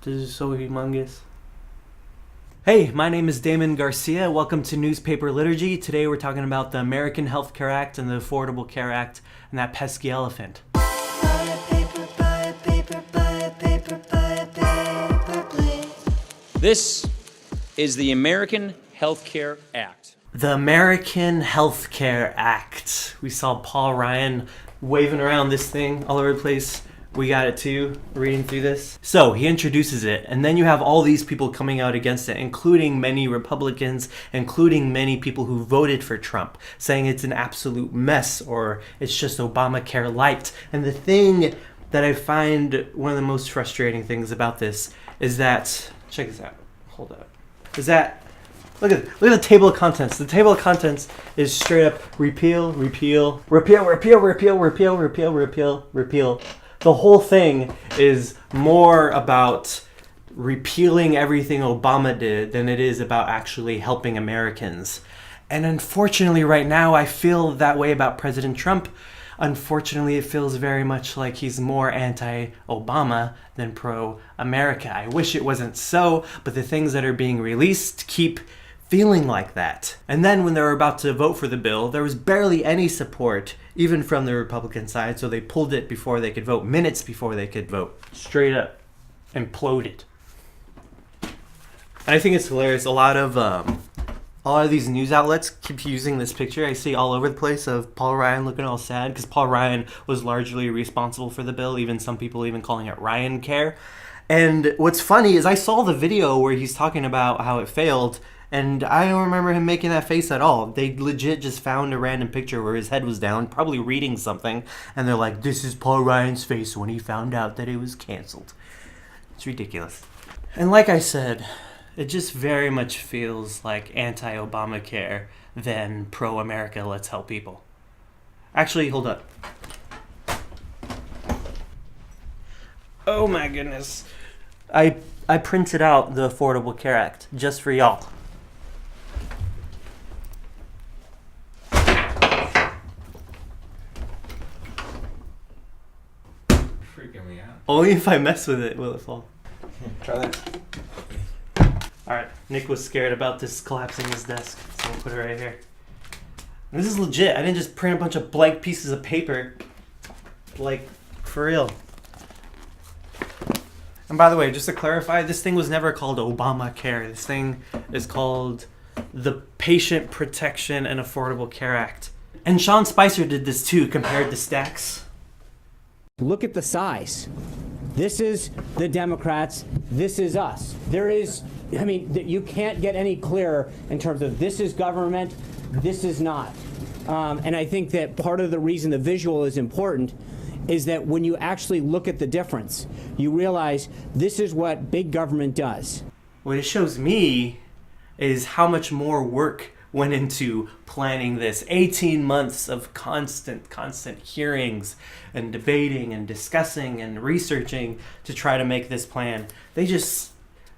This is so humongous. Hey, my name is Damon Garcia. Welcome to Newspaper Liturgy. Today we're talking about the American Health Care Act and the Affordable Care Act and that pesky elephant. This is the American Health Care Act. The American Health Care Act. We saw Paul Ryan waving around this thing all over the place. We got it too, reading through this. So he introduces it, and then you have all these people coming out against it, including many Republicans, including many people who voted for Trump, saying it's an absolute mess or it's just Obamacare light. And the thing that I find one of the most frustrating things about this is that, check this out, hold up, is that, look at the table of contents. The table of contents is straight up repeal, repeal, repeal, repeal, repeal, repeal, repeal, repeal, repeal. The whole thing is more about repealing everything Obama did than it is about actually helping Americans. And unfortunately right now I feel that way about President Trump. Unfortunately it feels very much like he's more anti-Obama than pro-America. I wish it wasn't so, but the things that are being released keep feeling like that. And then when they were about to vote for the bill, there was barely any support, even from the Republican side, so they pulled it before they could vote, minutes before they could vote. Straight up imploded. And I think it's hilarious. A lot of these news outlets keep using this picture I see all over the place of Paul Ryan looking all sad, because Paul Ryan was largely responsible for the bill, even some people even calling it Ryan Care. And what's funny is I saw the video where he's talking about how it failed, and I don't remember him making that face at all. They legit just found a random picture where his head was down, probably reading something, and they're like, this is Paul Ryan's face when he found out that it was canceled. It's ridiculous. And like I said, it just very much feels like anti-Obamacare than pro-America, let's help people. Actually, hold up. Oh my goodness. I printed out the Affordable Care Act just for y'all. Freaking me out. Only if I mess with it will it fall. Try that. Alright, Nick was scared about this collapsing his desk, so we'll put it right here. And this is legit. I didn't just print a bunch of blank pieces of paper. Like, for real. And by the way, just to clarify, this thing was never called Obamacare. This thing is called the Patient Protection and Affordable Care Act. And Sean Spicer did this too, compared the stacks. Look at the size. This is the Democrats. This is us. You can't get any clearer in terms of this is government, this is not. And I think that part of the reason the visual is important is that when you actually look at the difference, you realize this is what big government does. What it shows me is how much more work went into planning this. 18 months of constant hearings and debating and discussing and researching to try to make this plan. They just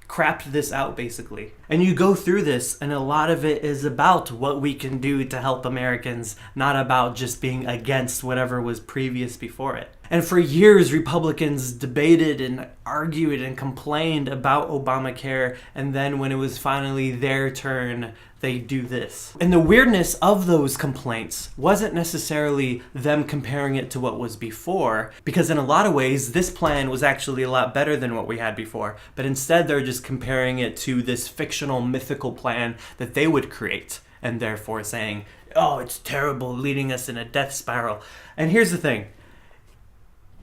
crapped this out basically. And you go through this and a lot of it is about what we can do to help Americans, not about just being against whatever was previous before it. And for years, Republicans debated and argued and complained about Obamacare, and then when it was finally their turn, they do this. And the weirdness of those complaints wasn't necessarily them comparing it to what was before, because in a lot of ways, this plan was actually a lot better than what we had before. But instead, they're just comparing it to this fictional, mythical plan that they would create, and therefore saying, oh, it's terrible, leading us in a death spiral. And here's the thing.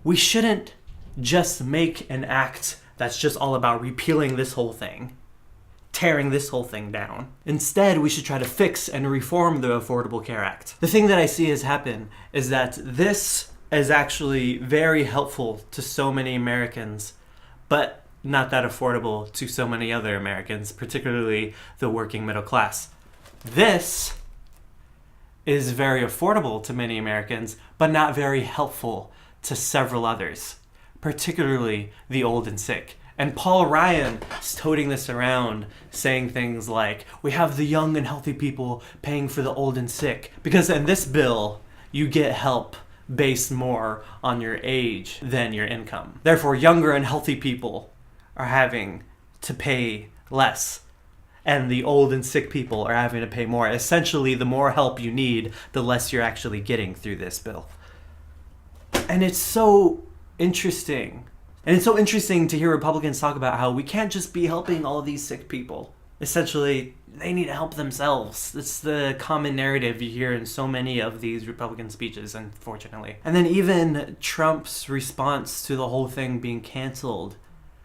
We shouldn't just make an act that's just all about repealing this whole thing, tearing this whole thing down. Instead, we should try to fix and reform the Affordable Care Act. The thing that I see has happen is that this is actually very helpful to so many Americans, but not that affordable to so many other Americans, particularly the working middle class. This is very affordable to many Americans, but not very helpful to several others, particularly the old and sick. And Paul Ryan is toting this around, saying things like, we have the young and healthy people paying for the old and sick. Because in this bill, you get help based more on your age than your income. Therefore, younger and healthy people are having to pay less, and the old and sick people are having to pay more. Essentially, the more help you need, the less you're actually getting through this bill. And it's so interesting. And it's so interesting to hear Republicans talk about how we can't just be helping all of these sick people. Essentially, they need to help themselves. It's the common narrative you hear in so many of these Republican speeches, unfortunately. And then even Trump's response to the whole thing being canceled,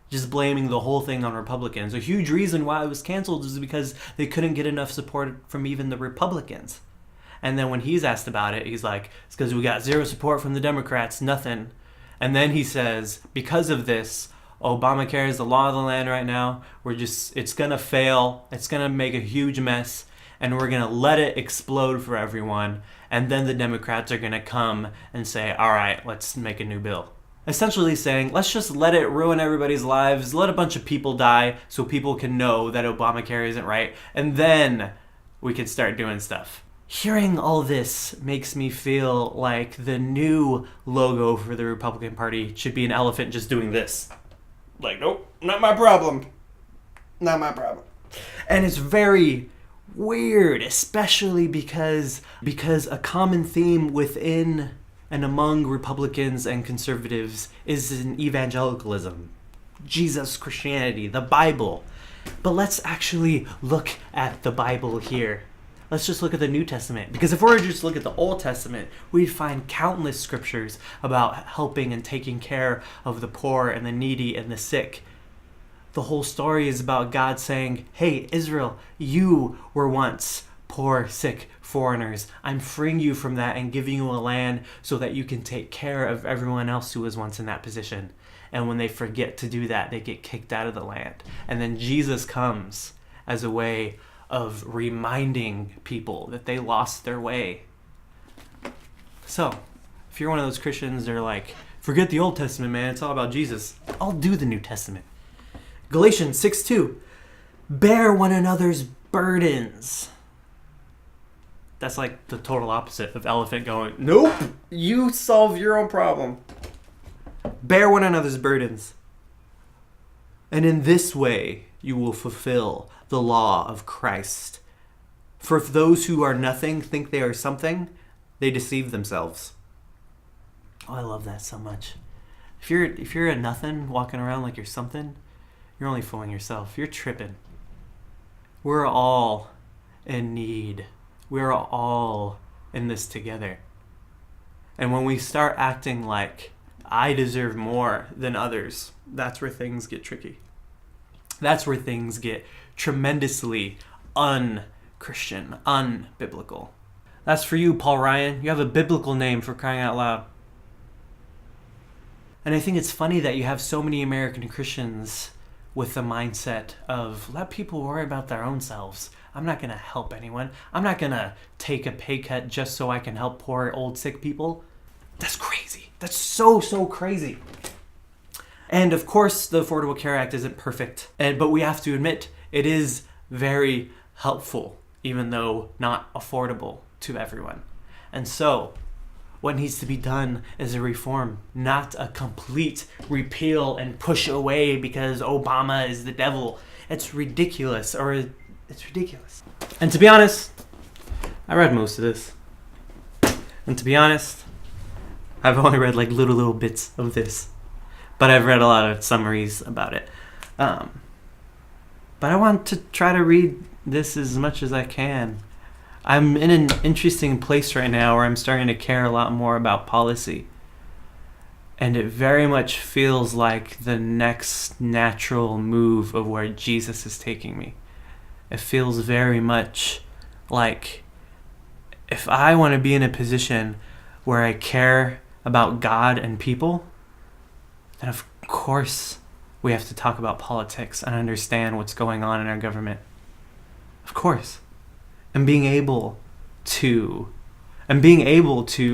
just blaming the whole thing on Republicans. A huge reason why it was canceled is because they couldn't get enough support from even the Republicans. And then when he's asked about it, he's like, it's because we got zero support from the Democrats, nothing. And then he says, because of this, Obamacare is the law of the land right now. It's going to fail. It's going to make a huge mess. And we're going to let it explode for everyone. And then the Democrats are going to come and say, all right, let's make a new bill. Essentially saying, let's just let it ruin everybody's lives. Let a bunch of people die so people can know that Obamacare isn't right. And then we can start doing stuff. Hearing all this makes me feel like the new logo for the Republican Party should be an elephant just doing this. Like, nope, not my problem. Not my problem. And it's very weird, especially because a common theme within and among Republicans and conservatives is an evangelicalism. Jesus, Christianity, the Bible. But let's actually look at the Bible here. Let's just look at the New Testament. Because if we were to just look at the Old Testament, we'd find countless scriptures about helping and taking care of the poor and the needy and the sick. The whole story is about God saying, hey, Israel, you were once poor, sick foreigners. I'm freeing you from that and giving you a land so that you can take care of everyone else who was once in that position. And when they forget to do that, they get kicked out of the land. And then Jesus comes as a way of reminding people that they lost their way. So, if you're one of those Christians that are like, forget the Old Testament, man, it's all about Jesus, I'll do the New Testament. Galatians 6:2, bear one another's burdens. That's like the total opposite of elephant going, nope, you solve your own problem. Bear one another's burdens. And in this way, you will fulfill the law of Christ. For if those who are nothing think they are something, they deceive themselves. Oh, I love that so much. If you're a nothing walking around like you're something, you're only fooling yourself. You're tripping. We're all in need. We're all in this together. And when we start acting like I deserve more than others, that's where things get tricky. That's where things get tremendously un-Christian, unbiblical. That's for you, Paul Ryan. You have a biblical name, for crying out loud. And I think it's funny that you have so many American Christians with the mindset of let people worry about their own selves. I'm not going to help anyone. I'm not going to take a pay cut just so I can help poor old sick people. That's crazy. That's so crazy. And of course, the Affordable Care Act isn't perfect, but we have to admit it is very helpful, even though not affordable to everyone. And so, what needs to be done is a reform, not a complete repeal and push away because Obama is the devil. It's ridiculous, it's ridiculous. And to be honest, I read most of this. And to be honest, I've only read like little bits of this. But I've read a lot of summaries about it. But I want to try to read this as much as I can. I'm in an interesting place right now where I'm starting to care a lot more about policy. And it very much feels like the next natural move of where Jesus is taking me. It feels very much like if I want to be in a position where I care about God and people, then of course we have to talk about politics and understand what's going on in our government. Of course. And being able to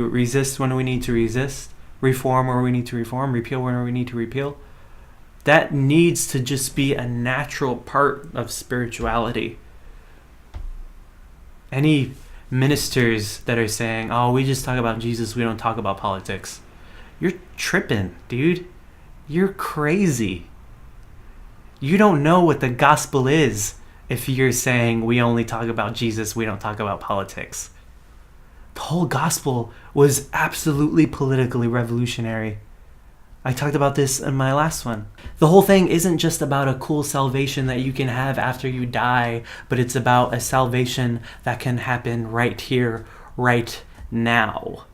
resist when we need to resist, reform where we need to reform, repeal where we need to repeal. That needs to just be a natural part of spirituality. Any ministers that are saying, oh, we just talk about Jesus, we don't talk about politics. You're tripping, dude. You're crazy. You don't know what the gospel is if you're saying we only talk about Jesus, we don't talk about politics. The whole gospel was absolutely politically revolutionary. I talked about this in my last one. The whole thing isn't just about a cool salvation that you can have after you die, but it's about a salvation that can happen right here, right now.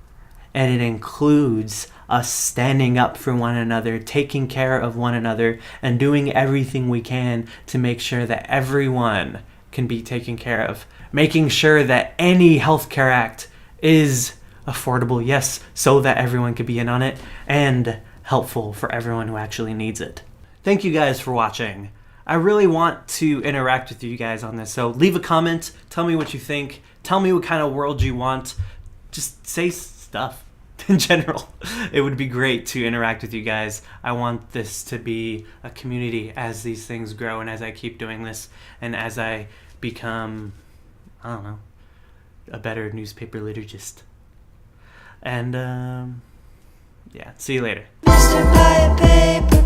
And it includes us standing up for one another, taking care of one another, and doing everything we can to make sure that everyone can be taken care of. Making sure that any healthcare act is affordable, yes, so that everyone could be in on it, and helpful for everyone who actually needs it. Thank you guys for watching. I really want to interact with you guys on this, so leave a comment, tell me what you think, tell me what kind of world you want, just say stuff in general. It would be great to interact with you guys. I want this to be a community as these things grow and as I keep doing this and as I become, I don't know, a better newspaper liturgist. And yeah, see you later. Mr. Buy a paper.